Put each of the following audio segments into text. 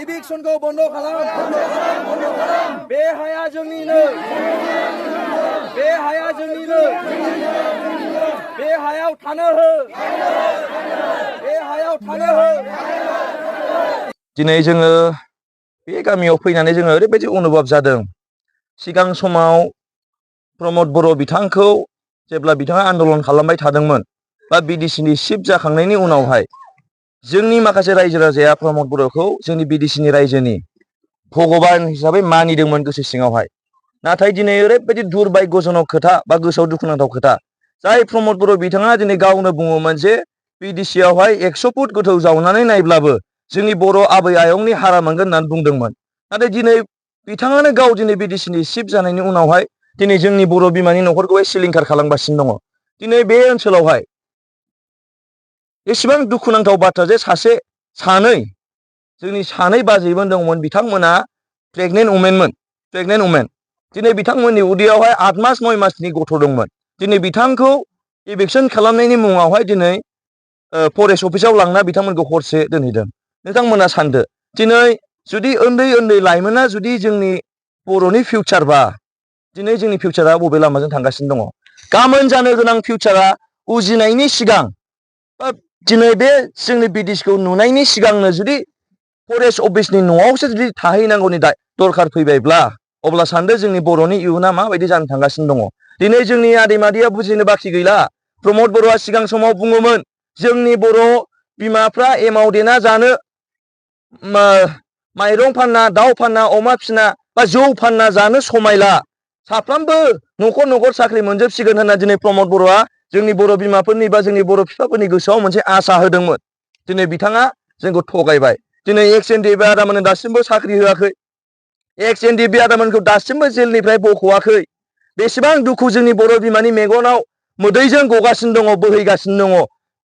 इभिक्सनखौ बन्द' खालाम बे हाया जोंनिनो बे हाया जोंनिनो बे हायाव थानो हो बे हायाव थानो हो दिनै जोङो बे गामियाव फैनानै जोङो ओरैबायदि अनुभब जादों सिगां समाव प्रमद बर' बिथांखौ जेब्ला बिथाङा आन्दलन खालामबाय थादोंमोन बा बिडिसिनि चिफ जाखांनायनि उनावहाय जोंनि माखासे रायजो राजाया प्रमद बर'खौ जोंनि बिडिसिनि रायजोनि भगबान हिसाबै मानिदोंमोन गोसो सिङावहाय नाथाय दिनै ओरैबायदि दुरभाग्यजनक खोथा बा गोसोआव दुखुनांथाव खोथा जाय प्रमद बर' बिथाङा दिनै गावनो बुङोमोन जे बिडिसियावहाय 100 फुट गोथौ जावनानै नायब्लाबो जोंनि बर' आबै आयंनि हारा मोनगोन होननानै बुंदोंमोन नाथाय दिनै बिथाङानो गाव दिनै बिडिसिनि चिफ जानायनि उनावहाय दिनै जोंनि बर' बिमानि न'खरखौहाय सिलिंखार खालामगासिनो दङ। दिनै बे ओनसोलावहाय एसेबां दुखुनांथाव बाथ्रा जे सानै जोंनि सानै बाजैमोन दंमोन बिथांमोना प्रेगनेन्ट वमेन दिनै बिथांमोननि उदैयावहाय 8 मास 9 मासनि गथ' दंमोन दिनै बिथांखौ इभिक्सन खालामनायनि मुङावहाय दिनै फरेस्ट अफिसाव लांना बिथांमोनखौ हरसे दोनहैदों। नोंथांमोना सानदो दिनै जुदि उन्दै लाइमोना जुदि जोंनि बर'नि फिउचार बा दिनै जोंनि फिउचारा बबे लामाजों थांगासिनो दङ गाबोन जानो गोनां फिउचारा उजिनायनि सिगां बा दिनै बे जोंनि बिडिसिखौ नुनायनि सिगांनो जुदि फरेस्ट अफिसनि न'आवसो जुदि थाहैनांगौनि दरखार फैबायब्ला अब्ला सानदो जोंनि बर'नि इयुना माबायदि जानो थांगासिनो दङ। दिनै जोंनि आदै मादैया बुजिनो बाखि गैला। प्रमद बर'आ सिगां समाव बुङोमोन जोंनि बर' बिमाफ्रा एमाव देना जानो माइरं फानना दाउ फानना अमा फिना बा जौ फानना जानो समायला साफ्रोमबो न'खर न'खर साख्रि मोनजोबसिगोन होनना दिनै प्रमद बर'आ जोंनि बर' बिमाफोरनि बा जोंनि बर' बिफाफोरनि गोसोआव मोनसे आसा होदोंमोन। दिनै बिथाङा जोंखौ थगायबाय। दिनै एक्स एनडिएफबि आदामोननो दासिमबो साख्रि होआखै। एक्स एनडिएफबि आदामोनखौ दासिमबो जेलनिफ्राय बख'वाखै। बेसेबां दुखु जोंनि बर' बिमानि मेगनाव मोदैजों गगासिनो दङ बोहैगासिनो दङ।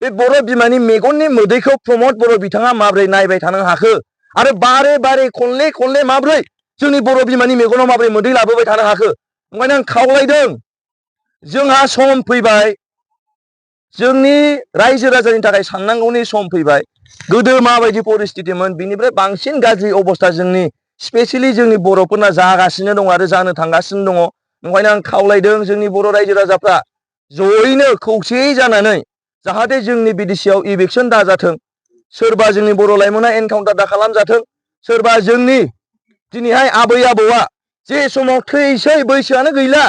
बे बर' बिमानि मेगननि मोदैखौ प्रमद बर' बिथाङा माबोरै नायबाय थानो हाखो आरो बारे बारे खनले माबोरै जोंनि बर' बिमानि मेगनाव माबोरै मोदै लाबोबाय थानो हाखो। ओंखायनो आं खावलायदों जोंहा सम फैबाय जोंनि रायजो राजानि थाखाय साननांगौनि सम फैबाय। गोदो माबायदि परिस्थितिमोन बिनिफ्राय बांसिन गाज्रि अबस्था जोंनि स्पेसियेलि जोंनि बर'फोरना जागासिनो दङ आरो जानो थांगासिनो दङ। ओंखायनो आं खावलायदों जोंनि बर' रायजो राजाफ्रा जयैनो खौसेयै जानानै जाहाथे जोंनि बिडिसियाव इभिक्सन दाजाथों सोरबा जोंनि बर' लाइमोना एनकाउन्टार दा खालामजाथों सोरबा जोंनि दिनैहाय आबै आबौआ जे समाव थैसै बैसोआनो गैला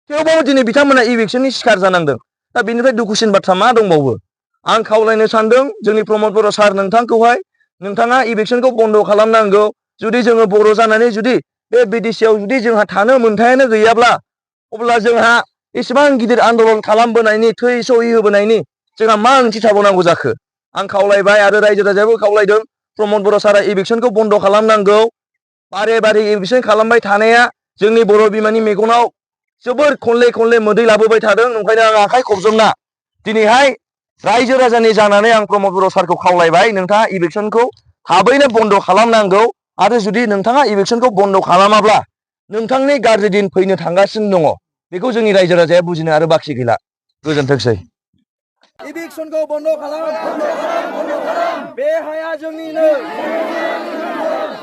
थेवबाबो दिनै बिथांमोना इभिक्सननि शिकार जानांदों। दा बेनिफ्राय दुखुसिन बाथ्रा मा दंबावो। आं खावलायनो सानदों जोंनि प्रमद बर' सार नोंथांखौहाय नोंथाङा इभिक्सनखौ बन्द' खालामनांगौ। जुदि जोङो बर' जानानै जुदि बे बिडिसियाव जुदि जोंहा थानो मोनथायानो गैयाब्ला अब्ला जोंहा एसेबां गिदिर आन्दलन खालामबोनायनि थै सहि होबोनायनि जोंहा मा ओंथि थाबावनांगौ जाखो। आं खावलायबाय आरो रायजो राजायाबो खावलायदों प्रमद बर' सारा इभिक्सनखौ बन्द' खालामनांगौ। बारे इभिक्सन खालामबाय थानाया जोंनि बर' बिमानि मेगनाव जोबोर खनले मोदै लाबोबाय थादों। ओंखायनो आं आखाइ खबजबना दिनैहाय रायजो राजानि जानानै आं प्रमद बर' सारखौ खावलायबाय नोंथाङा इभिक्सनखौ थाबैनो बन्द' खालामनांगौ आरो जुदि नोंथाङा इभिक्सनखौ बन्द' खालामाब्ला नोंथांनि गाज्रि दिन फैनो थांगासिनो दङ। बेखौ जोंनि रायजो राजाया बुजिनो आरो बाखि गैला। गोजोनथोंसै। इभिक्सनखौ बन्द' खालाम बे हाया जोंनिनो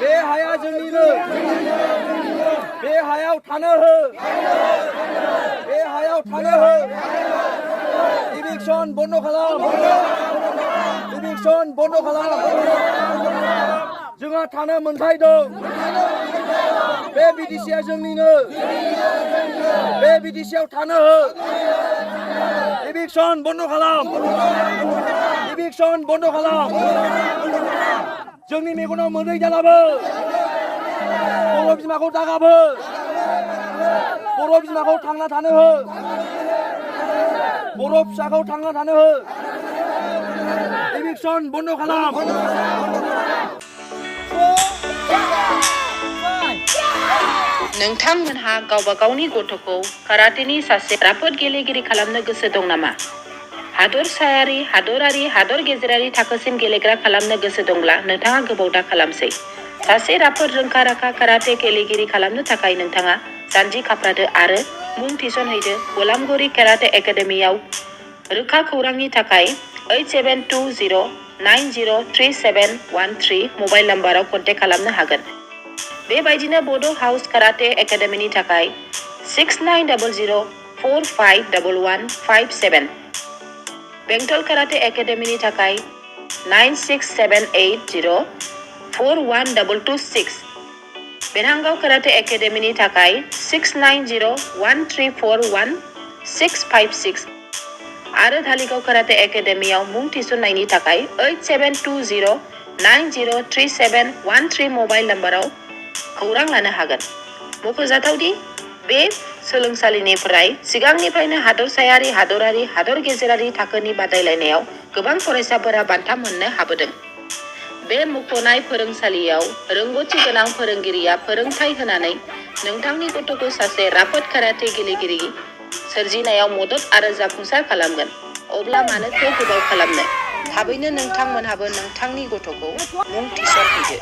बे हाया जोंनिनो बे हायाव थानो हो बे हायाव थानो हो इभिक्सन बन्द' खालाम इभिक्सन बन्द' खालाम जोंहा थानो मोनथाय दं। बे बिडिसिया जोंनिनो बे बिडिसियाव थानो हो इभिक्सन बन्द' खालाम इभिक्सन बन्द' खालाम जोंनि मेगनाव मोदै दालाबो बर' बिमाखौ दागाबो बर' बिमाखौ थांना थानो हो बर' फिसाखौ थांना थानो हो इभिक्सन बन्द' खालाम। नोंथांमोनहा गावबा गावनि गथ'खौ काराटेनि सासे राफोद गेलेगिरि खालामनो गोसो दं नामा? हादरसायारि, हादरारि, हादर गेजेरारि थाखोसिम गेलेग्रा खालामनो गोसो दंब्ला नोंथाङा गोबाव दा खालामसै। सासे राफोद रोंखा राखा काराटे गेलेगिरि खालामनो थाखाय नोंथाङा जानजि खाफ्रादो आरो मुं थिसनहैदो गलामगुरि काराटे एकाडेमियाव। रोखा खौरांनि थाखाय 8720 903713 मबाइल नाम्बाराव कन्टेक्ट खालामनो हागोन। बेबायदिनो बड' हाउस काराटे एकाडेमिनि थाखाय 6900451157, बेंटल काराटे एकाडेमिनि थाखाय 9678041226, बेरहांगाव काराटे एकाडेमिनि थाखाय 6901341656 आरो धालिगाव काराटे एकाडेमियाव मुं थिसननायनि थाखाय 8720903713 मबाइल नाम्बाराव खौरां लानो हागोन। मख'जाथावदि बे सोलोंसालिनिफ्राय सिगांनिफ्रायनो हादरसायारि, हादरारि, हादर गेजेरारि थाखोनि बादायलायनायाव गोबां फरायसाफोरा बान्था मोननो हाबोदों। बे मुंख'नाय फोरोंसालियाव रोंग'थि गोनां फोरोंगिरिया फोरोंथाय होनानै नोंथांनि गथ'खौ सासे राफोद काराटे गेलेगिरि सोरजिनायाव मदद आरो जाफुंसार खालामगोन। अब्ला मानोथो गोबाव खालामनो? थाबैनो नोंथांमोनहाबो नोंथांनि गथ'खौ मुं थिसनहैदो।